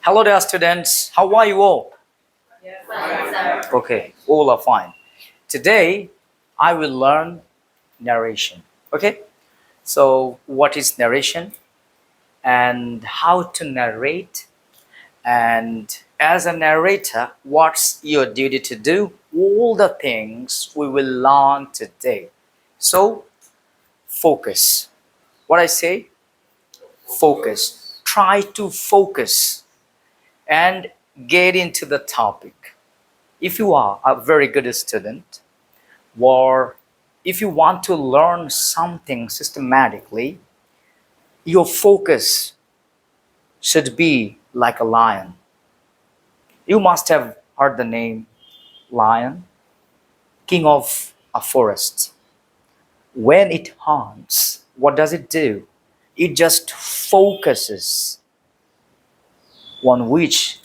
Hello there, students. How are you all? Okay, all are fine. Today, I will learn narration. Okay, so what is narration and how to narrate, and as a narrator, what's your duty to do? All the things we will learn today. So, focus. What I say? Focus. Try to focus and get into the topic. If you are a very good student, or if you want to learn something systematically, your focus should be like a lion. You must have heard the name lion, king of a forest. When it hunts, what does it do? It just focuses on which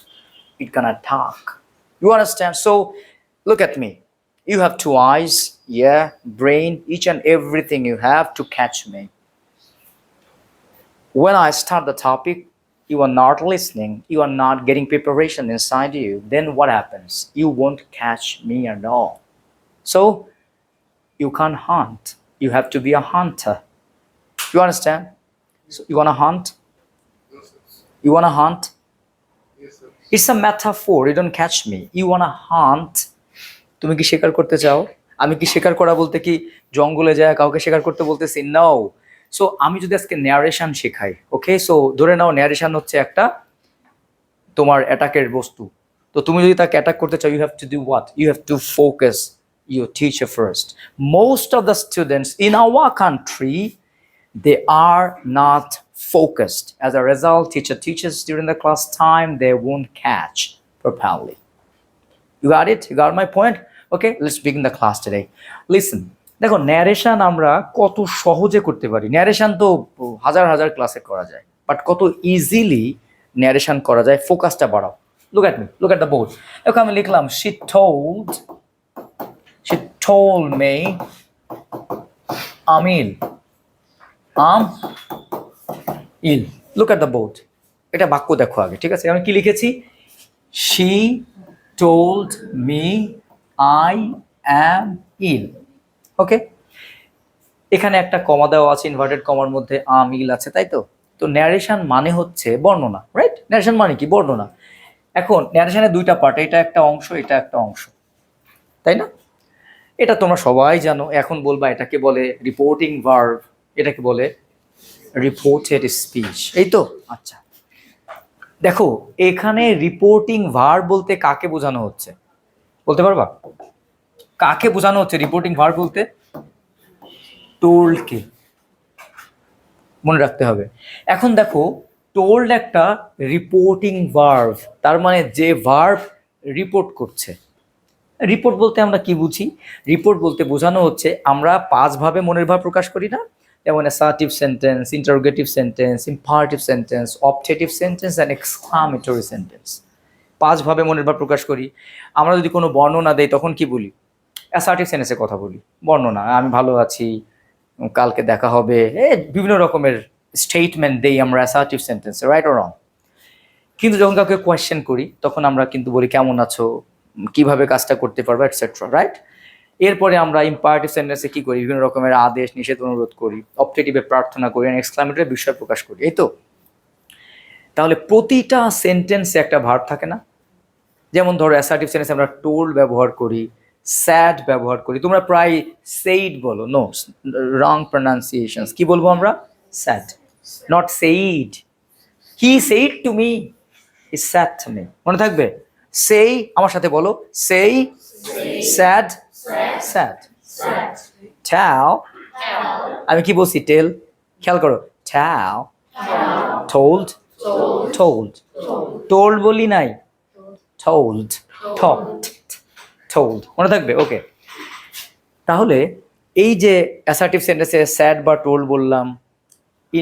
it can attack. You understand? So look at me. You have two eyes, yeah, brain, each and everything you have to catch me. When I start the topic, you are not listening, you are not getting preparation inside you, then what happens? You won't catch me at all. So you can't hunt. You have to be a hunter. You understand? So you wanna hunt? You wanna hunt? It's a metaphor. You don't catch me. You wanna hunt. তুমি কি শিকার করতে চাও? আমি কি শিকার করা বলতে কি জঙ্গলে যায় কাউকে শিকার করতে বলতেছি? নো। সো আমি যদি আজকে ন্যারেশন শেখাই, ওকে, সো ধরে নাও ন্যারেশন হচ্ছে একটা তোমার অ্যাটাকের বস্তু। তো তুমি যদি তাকে অ্যাটাক করতে চাও, you have to do what? You have to focus your teacher first. Most of the students in our country, they are not focused. As a result, teacher teaches during the class time, they won't catch properly. You got it? You got my point? Okay, let's begin the class today. Listen, দেখো narration আমরা কত সহজে করতে পারি। Narration তো হাজার হাজার ক্লাসে করা যায়, বাট কত ইজিলি ন্যারেশন করা যায়। ফোকাসটা বাড়াও। Look at me, look at the board. দেখো আমি লিখলাম she told me Amil ill. Look at the board. এটা বাক্য দেখো আগে, ঠিক আছে? আমি কি লিখেছি? she told me I am ill. ওকে, এখানে একটা কমা দেওয়া আছে, ইনভার্টেড কমার মধ্যে আম ইল আছে, তাই তো? তো ন্যারেশন মানে হচ্ছে বর্ণনা, রাইট? ন্যারেশন মানে কি? বর্ণনা। এখন ন্যারেশনের দুইটা পার্ট, এটা একটা অংশ, এটা একটা অংশ, তাই না? এটা তোমরা সবাই জানো। এখন বলবা এটাকে বলে রিপোর্টিং ভার্ব, এটাকে বলে রিপোর্টেড স্পিচ, এই তো? আচ্ছা, দেখো এখানে রিপোর্টিং ভার্ব বলতে কাকে বোঝানো হচ্ছে বলতে পারবা? কাকে বোঝানো হচ্ছে রিপোর্টিং ভার্ব বলতে? টোল্ডকে মনে রাখতে হবে। এখন দেখো টোল্ড একটা রিপোর্টিং ভার্ব, তার মানে যে ভার্ব রিপোর্ট করছে। রিপোর্ট বলতে আমরা কি বুঝি? রিপোর্ট বলতে বোঝানো হচ্ছে আমরা পাঁচভাবে মনের ভাব প্রকাশ করি না? যেমন assertive sentence, interrogative sentence, imperative sentence, objective sentence and exclamatory sentence. পাঁচভাবে মনের ভাব প্রকাশ করি। আমরা যদি কোনো বর্ণনা দেই তখন কি বলি? অ্যাসার্টিভ সেন্টেন্সে কথা বলি, বর্ণনা, আমি ভালো আছি, কালকে দেখা হবে, বিভিন্ন রকমের স্টেটমেন্ট দেই আমরা অ্যাসার্টিভ সেন্টেন্সে, রাইট অর রং? কিন্তু যখন কাউকে কোয়েশ্চেন করি তখন আমরা কিন্তু বলি কেমন আছো, কিভাবে কাজটা করতে পারবো, এটসেট্রা, রাইট? এরপরে আমরা ইম্পারেটিভ সেন্টেন্সে কি করি? বিভিন্ন রকমের আদেশ নিষেধ অনুরোধ করি, অবজেক্টিভে প্রার্থনা করি, এক্সক্লামেটরে বিস্ময় প্রকাশ করি, এই তো? তাহলে প্রতিটা সেন্টেন্সে একটা ভার্ব থাকে না? যেমন ধরো অ্যাসার্টিভ সেন্টেন্সে আমরা টোল্ড ব্যবহার করি, স্যাড ব্যবহার করি। তোমরা প্রায় সেইড বলো, নো, রং প্রনাউন্সিয়েশনস। কি বলবো আমরা? Sad, not said. He said to me, he sad to me. মনে থাকবে? সেই, আমার সাথে বলো, সেই, স্যাড, স্যাড। টেল, আমি কি বলছি? টেল, খেয়াল করো, টেল, টোল্ড, টোল্ড, টোল্ড বলি নাই, told, told, মনে থাকবে? ওকে, তাহলে এই যে অ্যাসার্টিভ সেন্টেন্সে স্যাড বা টোল্ড বললাম,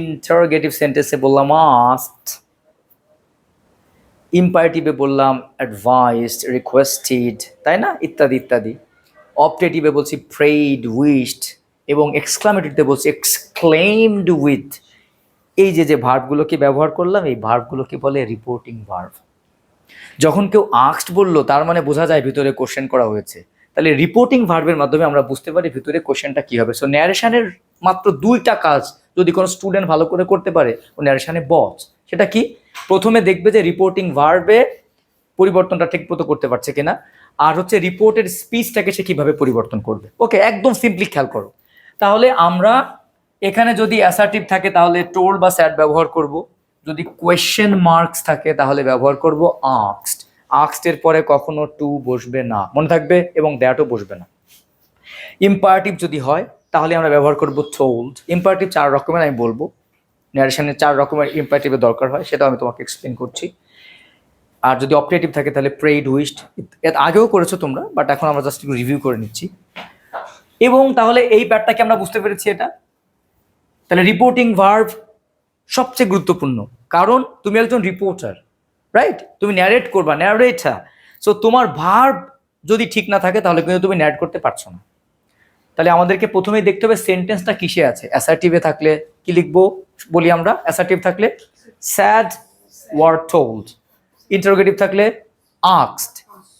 ইন্টারোগেটিভ সেন্টেন্সে বললাম আস্কড, ইম্পারেটিভে বললাম অ্যাডভাইসড, রিকোয়েস্টেড, তাই না? ইত্যাদি ইত্যাদি। অবজেক্টিভে বলছি প্রেইড, উইশড, এবং এক্সক্লামেটরিতে বলছি এক্সক্লেইমড উইথ। এই যে ভার্বগুলোকে ব্যবহার করলাম, এই ভার্বগুলোকে বলে রিপোর্টিং ভার্ব। যখন কেউ আস্কড বললো তার মানে বোঝা যায় ভিতরে কোশ্চেন করা হয়েছে। তাহলে রিপোর্টিং ভার্বের মাধ্যমে আমরা বুঝতে পারি ভিতরে কোশ্চেনটা কি হবে। সো ন্যারেশনের মাত্র 2টা কাজ যদি কোনো স্টুডেন্ট ভালো করে করতে পারে ও ন্যারেশনে বস। সেটা কি? প্রথমে দেখবে যে রিপোর্টিং ভার্বে পরিবর্তনটা ঠিক মতো করতে পারছে কিনা, আর হচ্ছে রিপোর্টের স্পিচটাকে সে কিভাবে পরিবর্তন করবে। ওকে, একদম সিম্পলি খেয়াল করো। তাহলে আমরা এখানে যদি অ্যাসার্টিভ থাকে তাহলে টোল্ড বা স্যাড ব্যবহার করব, যদি কোয়েশ্চেন মার্কস থাকে তাহলে ব্যবহার করব আস্কড। আস্কড এর পরে কখনো টু বসবে না, মনে থাকবে, এবং দ্যাটও বসবে না। ইম্পারেটিভ যদি হয় তাহলে আমরা ব্যবহার করব টোল্ড। ইম্পারেটিভ 4 রকমের আমি বলবো, ন্যারেশনে 4 রকমের ইম্পারেটিভের দরকার হয়, সেটাও আমি তোমাকে এক্সপ্লেন করছি। আর যদি অপারেটিভ থাকে তাহলে প্রেইড, উইশড। এর আগেও করেছো তোমরা, বাট এখন আমরা জাস্ট একটু রিভিউ করে নিচ্ছি। এবং তাহলে এই প্যাটার্নটাকে আমরা বুঝতে পেরেছি এটা। তাহলে রিপোর্টিং ভার্ব সবচেয়ে গুরুত্বপূর্ণ, কারণ তুমি একজন রিপোর্টার, রাইট? তুমি ন্যারেট করবা, ন্যারেটার। সো তোমার ভার্ব যদি ঠিক না থাকে তাহলে কিন্তু তুমি ন্যারেট করতে পারছো না। তাহলে আমাদেরকে প্রথমেই দেখতে হবে সেন্টেন্সটা কিসে আছে। অ্যাসার্টিভে থাকলে কি লিখবো বলি আমরা? অ্যাসার্টিভ থাকলে স্যাড ওয়ার টোল্ড, ইন্টারোগেটিভ থাকলে আস্কড,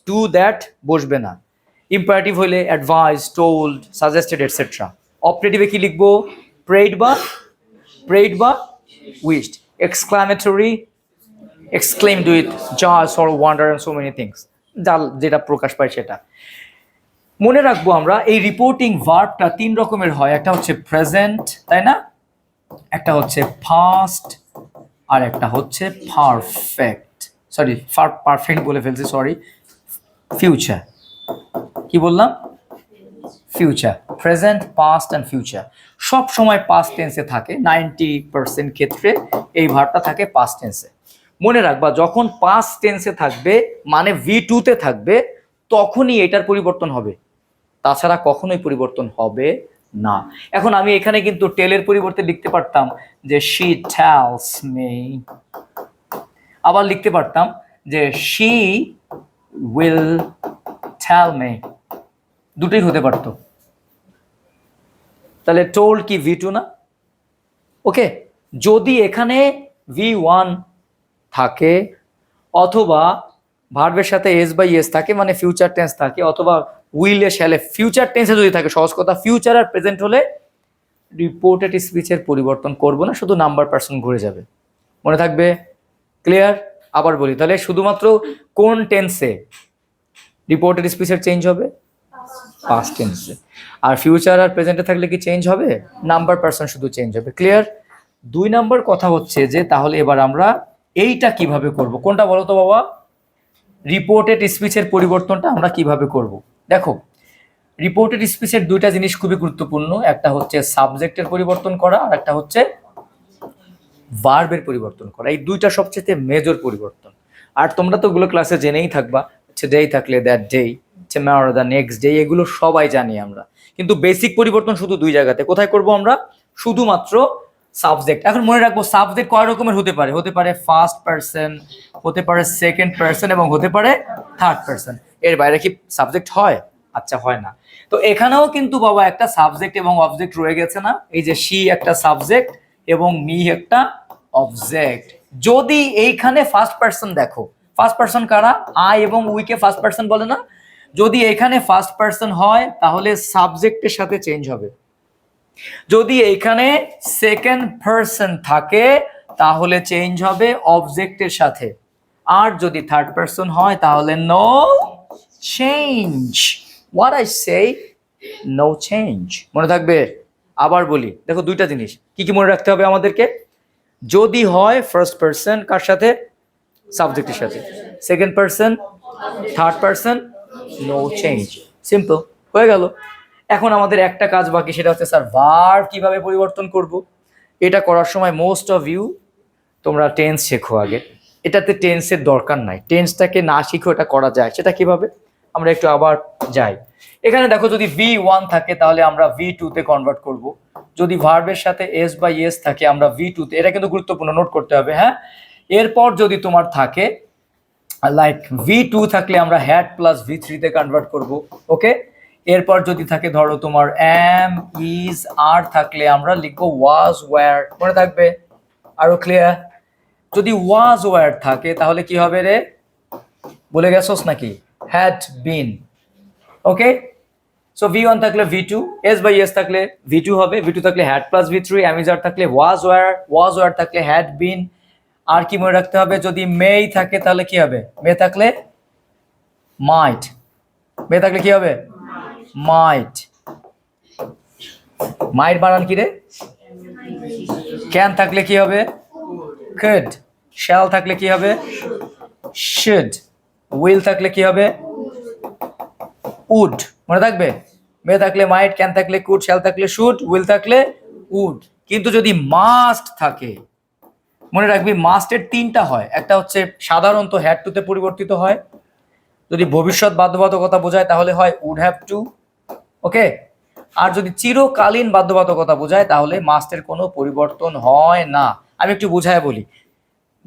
টু দ্যাট বসবে না, ইম্পারেটিভ হইলে অ্যাডভাইস, টোল্ড, সাজেস্টেড এটসেট্রা। অপারেটিভে কি লিখবো? প্রেইড বা wished, exclamatory, exclaimed with joy or wonder and so many things, যেটা প্রকাশ পায় সেটা। মনে রাখবো আমরা এই রিপোর্টিং ভার্বটা 3 রকমের হয়। একটা হচ্ছে প্রেজেন্ট, তাই না? একটা হচ্ছে পাস্ট, আর একটা হচ্ছে পারফেক্ট। সরি, পারফেক্ট বলে ফেলছি, সরি, ফিউচার। কি বললাম? Future. Present, past and future সব সময় পাস্ট টেন্সে থাকে। 90% ক্ষেত্রে এই ভার্বটা থাকে পাস্ট টেন্সে। মনে রাখবা যখন পাস্ট টেন্সে থাকবে মানে V2 তে থাকবে তখনই এটার পরিবর্তন হবে, তাছাড়া কখনোই পরিবর্তন হবে না। এখন আমি এখানে কিন্তু টেলের পরিবর্তে লিখতে পারতাম যে she tells me, আবার লিখতে পারতাম যে she will tell me, দুটোই হতে পারতো। তাহলে টোল্ড কি V2 না? ওকে, যদি এখানে V1 থাকে অথবা ভার্বের সাথে এস বাই এস থাকে মানে ফিউচার টেন্স থাকে, অথবা উইলে শ্যালে ফিউচার টেন্সে যদি থাকে, সহজ কথা ফিউচার আর প্রেজেন্ট হলে রিপোর্টেড স্পিচের পরিবর্তন করব না, শুধু নাম্বার পার্সন ঘুরে যাবে। মনে থাকবে? ক্লিয়ার? আবার বলি, তাহলে শুধুমাত্র কোন টেন্সে রিপোর্টেড স্পিচের চেঞ্জ হবে? পাস্ট টেন্সে। আর ফিউচার আর প্রেজেন্টে থাকলে কি চেঞ্জ হবে? নাম্বার পার্সন শুধু চেঞ্জ হবে। ক্লিয়ার? 2 নম্বর কথা হচ্ছে যে তাহলে এবার আমরা এইটা কিভাবে করব। কোনটা বলো তো বাবা? রিপোর্টেড স্পিচের পরিবর্তনটা আমরা কিভাবে করব। দেখো, রিপোর্টেড স্পিচের 2টা জিনিস খুবই গুরুত্বপূর্ণ। একটা হচ্ছে সাবজেক্টের পরিবর্তন করা, আর একটা হচ্ছে ভার্বের পরিবর্তন করা। এই 2টা সবচেয়ে মেজর পরিবর্তন। আর তোমরা তো ওগুলো ক্লাসে জেনেই থাকবা, ডেই থাকলে that day, tomorrow the next day, এগুলো সবাই জানি আমরা। কিন্তু বেসিক পরিবর্তন শুধু 2 জায়গাতে। কোথায় করব আমরা? শুধুমাত্র সাবজেক্ট। এখন মনে রাখবো সাবজেক্ট কয় রকমের হতে পারে? হতে পারে ফার্স্ট পারসন, হতে পারে সেকেন্ড পারসন, এবং হতে পারে থার্ড পারসন। এর বাইরে কি সাবজেক্ট হয়? আচ্ছা, হয় না। তো এখানেও কিন্তু বাবা একটা সাবজেক্ট এবং অবজেক্ট রয়ে গেছে না? এই যে শি একটা সাবজেক্ট এবং মি একটা অবজেক্ট। যদি এইখানে ফার্স্ট পারসন দেখো, ফার্স্ট পারসন কারা? আই এবং উইকে ফার্স্ট পারসন বলে না? যদি এখানে ফার্স্ট পারসন হয় তাহলে সাবজেক্টের সাথে চেঞ্জ হবে। যদি এখানে সেকেন্ড পারসন থাকে তাহলে চেঞ্জ হবে অবজেক্টের সাথে। আর যদি থার্ড পারসন হয় তাহলে no change. What I say, no change. মনে থাকবে? আবার বলি, দেখো 2টা জিনিস কি কি মনে রাখতে হবে আমাদেরকে। যদি হয় ফার্স্ট পারসন, কার সাথে? সাবজেক্টের সাথে। Second person, third person, no change. Simple, হয়ে গেল। এখন আমাদের একটা কাজ বাকি, সেটা হচ্ছে স্যার ভার্ব কিভাবে পরিবর্তন করব। এটা করার সময় মোস্ট অফ ইউ তোমরা টেন্স শেখো আগে। এটাতে টেন্সের দরকার নাই, টেন্সটাকে না শিখো এটা করা যায়। সেটা কিভাবে? আমরা একটু আবার যাই। এখানে দেখো, যদি V1 থাকে তাহলে আমরা V2 তে কনভার্ট করব। যদি ভার্বের সাথে এস বাই এস থাকে আমরা V2 তে, এটা কিন্তু গুরুত্বপূর্ণ, নোট করতে হবে। হ্যাঁ, এরপর যদি তোমার থাকে লাইক V2 থাকলে আমরা হ্যাড প্লাস V3 তে কনভার্ট করব। ওকে, এরপর যদি থাকে ধরো তোমার এম, ইজ, আর থাকলে আমরা লিখবো ওয়াজ, ওয়্যার। মনে থাকবে? আরো ক্লিয়ার? যদি ওয়াজ ওয়ার থাকে তাহলে কি হবে রে? বলে গেছস নাকি? Had been. Okay, so V1 থাকলে V2, S বাই S থাকলে V2 হবে, V2 থাকলে হ্যাড প্লাস V3, অ্যামিজার থাকলে ওয়াজ ওয়ার থাকলে হ্যাড বিন। আর কি মনে রাখতে হবে? যদি মেই থাকে তাহলে কি হবে? মে থাকলে মাইট। মে থাকলে কি হবে? মাইট। মাইট বানান কি রে? ক্যান থাকলে কি হবে? কুড। শ্যাল থাকলে কি হবে? শুড। উইল থাকলে কি হবে? উড। মনে থাকবে? মে থাকলে মাইট, ক্যান থাকলে কুড, শ্যাল থাকলে শুড, উইল থাকলে উড। কিন্তু যদি মাস্ট থাকে, মনে রাখবি মাস্টের তিনটা হয়। একটা হচ্ছে সাধারণত হ্যাড টুতে পরিবর্তিত হয়, যদি ভবিষ্যৎ বাধ্যবাধকতা বোঝায় তাহলে হয় উড হ্যাভ টু। ওকে, আর যদি চিরকালীন বাধ্যবাধকতা বোঝায় তাহলে মাস্টের কোনো পরিবর্তন হয় না। আমি একটু বুঝায় বলি,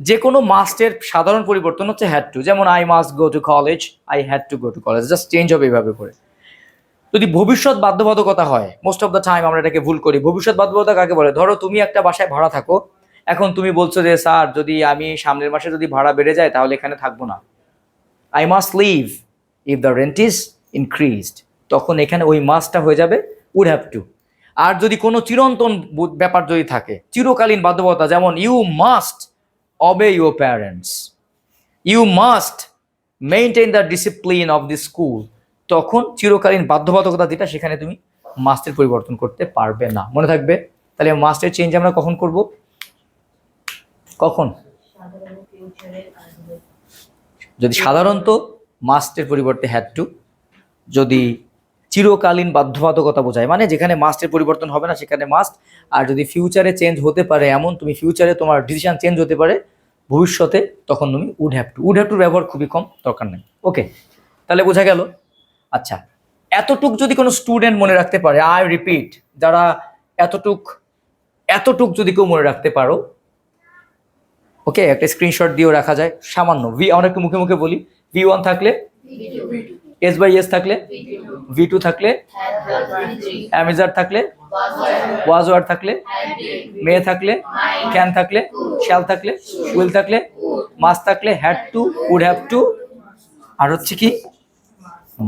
যে কোনো মাস্টের সাধারণ পরিবর্তন হচ্ছে হ্যাড টু, যেমন I must go to college, I had to go to college, just change হবে এইভাবে করে। যদি ভবিষ্যৎ বাধ্যবাধকতা হয়, মোস্ট অফ দ্য টাইম আমরা এটাকে ভুল করি। ভবিষ্যৎ বাধ্যবাধকতা কাকে বলে? ধরো তুমি একটা বাসায় ভাড়া থাকো, এখন তুমি বলছো যে স্যার যদি আমি সামনের মাসে যদি ভাড়া বেড়ে যায় তাহলে এখানে থাকবো না, I must leave if the rent is increased, তখন এখানে ওই মাস্টটা হয়ে যাবে উড হ্যাভ টু। আর যদি কোনো চিরন্তন ব্যাপার যদি থাকে, চিরকালীন বাধ্যবাধকতা, যেমন you must obey your parents, you must maintain the discipline of the school, তখন চিরকালীন বাধ্যবাধকতা যেটা, সেখানে তুমি মাস্টের পরিবর্তন করতে পারবে না। মনে থাকবে? তাহলে মাস্টের চেঞ্জ আমরা কখন করব? কখন? যদি সাধারণত মাস্টের পরিবর্তে হ্যাড টু, যদি চিরকালীন বাধ্যবাধকতা বোঝায় মানে যেখানে মাস্টের পরিবর্তন হবে না সেখানে মাস্ট। আর যদি ফিউচারে চেঞ্জ হতে পারে, এমন তুমি ফিউচারে তোমার ডিসিশন চেঞ্জ হতে পারে ভবিষ্যতে, তখন তুমি would have to. Would have টুর ব্যবহার খুবই কম, দরকার নেই। ওকে, তাহলে বোঝা গেল। আচ্ছা, এতটুক যদি কোনো স্টুডেন্ট মনে রাখতে পারে, আই রিপিট, যারা এতটুক যদি কেউ মনে রাখতে পারো, ওকে, একটা স্ক্রিনশট দিয়েও রাখা যায় সামান্য। আমরা একটু মুখে মুখে বলি। V1 থাকলে S বাই S থাকলে V2 থাকলে অ্যামিজার থাকলে ওয়াজ ওয়ার থাকলে মে থাকলে ক্যান থাকলে শ্যাল থাকলে উইল থাকলে মাস্ট থাকলে had to, would have to, আর হচ্ছে কি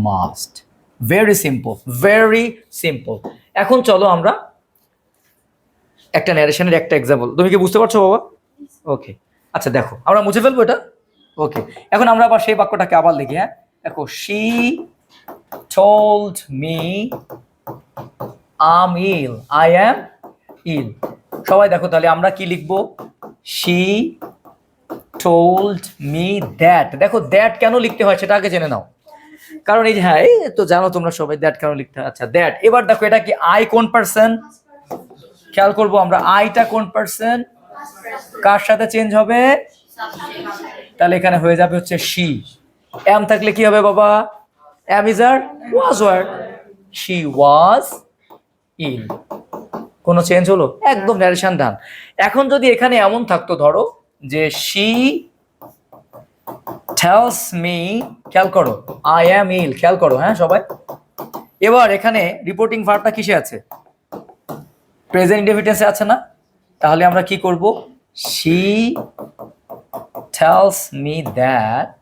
must. Very simple, very simple. এখন চলো আমরা একটা ন্যারেশনের একটা এক্সাম্পল। তুমি কি বুঝতে পারছো বাবা? ওকে, আচ্ছা দেখো, আমরা মুছে ফেলবো এটা। ওকে, এখন আমরা আবার সেই বাক্যটাকে আবার লিখি। হ্যাঁ দেখো, she told me I'm ill, I am ill। সবাই দেখো তাহলে আমরা কি লিখবো? she told me that। দেখো দ্যাট কেন লিখতে হয় সেটা আগে জেনে নাও, কারণ এই যে হ্যাঁ এই তো জানো তোমরা সবাই দ্যাট কেন লিখতে হয়। আচ্ছা দ্যাট, এবার দেখো এটা কি আই কোন পার্সন? খেয়াল করবো আমরা, আইটা কোন পার্সন, কার সাথে চেঞ্জ হবে? তাহলে এখানে হয়ে যাবে হচ্ছে she। এম থাকলে কি হবে বাবা? Am is are was were, she was ill। কোনো চেঞ্জ হলো? একদম ন্যারেশন ডান। এখন যদি এখানে এমন থাকতো, ধরো যে she tells me, খেয়াল করো, I am ill, খেয়াল করো হ্যাঁ সবাই। এবার এখানে রিপোর্টিং ভার্বটা কিসে আছে? প্রেজেন্ট ইনডেফিনিটে আছে না? তাহলে আমরা কি করব? she tells me that।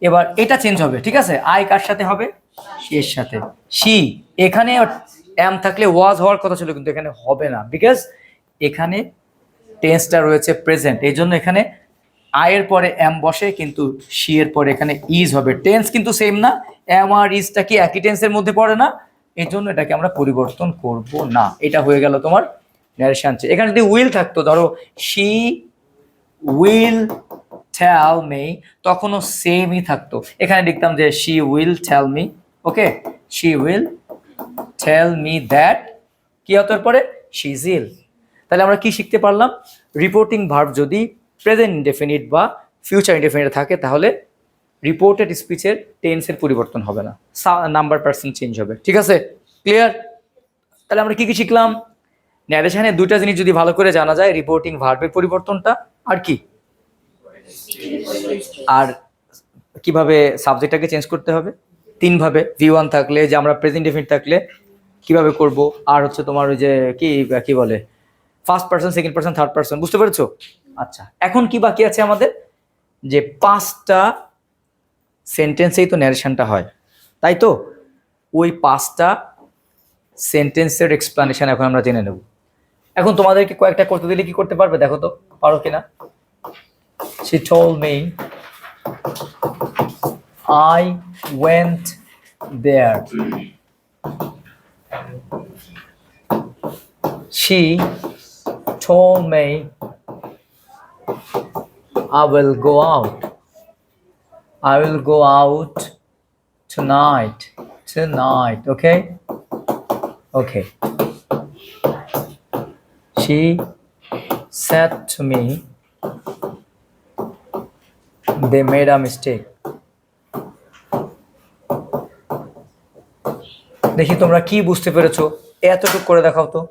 এবার এটা চেঞ্জ হবে, ঠিক আছে? আই কার সাথে হবে? এর সাথে। she, এখানে এম থাকলে ওয়াজ হওয়ার কথা ছিল, কিন্তু এখানে হবে না, বিকজ এখানে টেন্সটা রয়েছে প্রেজেন্ট, এই জন্য এখানে আই এর পরে এম বসে, কিন্তু she এর পরে এখানে ইজ হবে। টেন্স কিন্তু সেম না, এম আর ইজটা কি একই টেন্সের মধ্যে পড়ে না, এই জন্য এটাকে আমরা পরিবর্তন করব না। এটা হয়ে গেল তোমার ন্যারেশন। এখানে যদি উইল থাকতো, ধরো she will tell me, তখনও সেমই থাকতো। এখানে লিখতাম যে she will tell me, okay, she will tell me that, কি হতো পরে? she is ill। তাহলে আমরা কি শিখতে পারলাম? রিপোর্টিং ভার্ব যদি প্রেজেন্ট ইনডেফিনিট বা ফিউচার ইনডেফিনিট থাকে তাহলে রিপোর্টেড স্পিচের টেন্সের পরিবর্তন হবে না, নাম্বার পার্সেন্ট চেঞ্জ হবে। ঠিক আছে, ক্লিয়ার? তাহলে আমরা কি কি শিখলাম? ন্যারেশনে দুইটা জিনিস যদি ভালো করে জানা যায়, রিপোর্টিং ভার্বের পরিবর্তনটা, আর কি, আর কিভাবে সাবজেক্টটাকে চেঞ্জ করতে হবে তিন ভাবে। V1 থাকলে যে আমরা প্রেজেন্ট ইনডেফিনিট থাকলে কিভাবে করব, আর হচ্ছে তোমার ওই যে কি বলে first person, second person, third person, বুঝতে পেরেছো? আচ্ছা, এখন কি বাকি আছে আমাদের? যে 5টা সেন্টেন্সেই তো ন্যারেশনটা হয়, তাই তো? ওই 5টা সেন্টেন্সের এক্সপ্লানেশন এখন আমরা জেনে নেব। এখন তোমাদেরকে কয়েকটা করতে দিলে কি করতে পারবে, দেখো তো পারো কিনা। She told me I went there. She told me I will go out. I will go out tonight. Tonight, okay? Okay. She said to me they made a mistake. দেখি তোমরা কি বুঝতে পেরেছো, এতটুকু করে দেখাও তো।